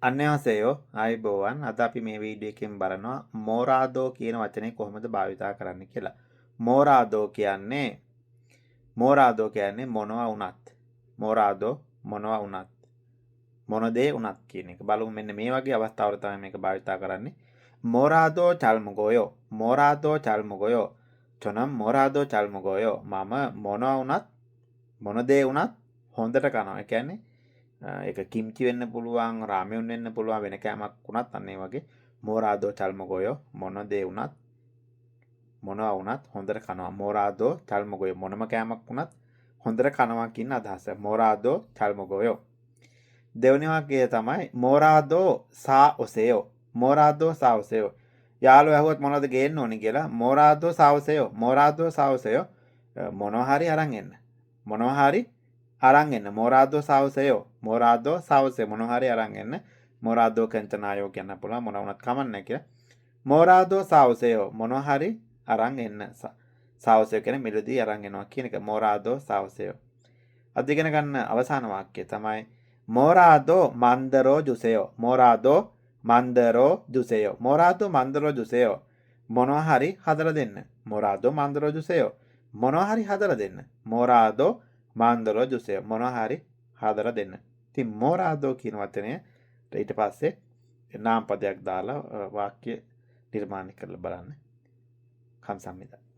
අන්‍යවසයෝ ආයිබෝවන් අද අපි මේ වීඩියෝ එකෙන් බලනවා මෝරාදෝ කියන වචනේ කොහොමද භාවිතා කරන්න කියලා. මෝරාදෝ කියන්නේ මොනවා වුණත්. මෝරාදෝ මොනවා වුණත්. මොන දේ වුණත් කියන එක. බලමු මෙන්න මේ වගේ අවස්ථාවල තමයි මේක භාවිතා කරන්නේ. මෝරාදෝ චල්මුගෝයෝ. මෝරාදෝ චල්මුගෝයෝ. 저는 මොරාදෝ චල්මුගෝයෝ. මම මොනවා වුණත් මොන දේ වුණත් හොඳට කනවා. ඒ කියන්නේ ඒක කිම්චි වෙන්න පුළුවන්, රාමයුන් වෙන්න පුළුවන්, වෙන කෑමක් වුණත් අන්න ඒ වගේ මෝරාදෝ චල්මුගෝයෝ මොන දේ වුණත් මොනවා වුණත් හොඳට කනවා. මෝරාදෝ චල්මුගෝයෝ මොනම කෑමක් වුණත් හොඳට කනවා කියන අදහස. මෝරාදෝ චල්මුගෝයෝ. දෙවෙනි වාක්‍යය තමයි මෝරාදෝ සා ඔසේයෝ. මෝරාදෝ සා ඔසේයෝ. යාළුවෝ ඇහුවොත් මොනවද ගේන්න ඕනි කියලා මෝරාදෝ සා ඔසේයෝ. මෝරාදෝ සා ඔසේයෝ මොනවා හරි අරන් එන්න. මොනවා හරි අරන් එන්න. මෝරාදෝ සා ඔසේයෝ. මෝරාදෝ සා ඔසේ මොනවා හරි අරන් එන්න. මෝරාදෝ කන්තනායෝ කියන්න පුළුවන් මොනවා වුණත් කමන්නේ කියලා. මෝරාදෝ සා ඔසේයෝ මොනවා හරි අරන් එන්න. සා ඔසේයෝ කියන්නේ මෙලොඩි අරන් එනවා කියන එක. මෝරාදෝ සා ඔසේයෝ. අද ඉගෙන ගන්න අවසාන වාක්‍යය තමයි මොරාදෝ මන්දරෝ ජුසෙයෝ. මොරාදෝ මන්දරෝ ජුසෙයෝ. මොරාදෝ මන්දරෝ ජුසෙයෝ. මොනවා හරි හදලා දෙන්න. මොරාදෝ මන්දරෝ ජුසෙයෝ. මොනවා හරි හදලා දෙන්න. මොරාදෝ මන්දරෝ ජුසෙයෝ. මොනවා හරි හදලා දෙන්න. ඉතින් මොරාදෝ කියන වචනය ඊට පස්සේ නාම පදයක් දාලා වාක්‍ය නිර්මාණය කරලා බලන්න. කම්සම්මිදා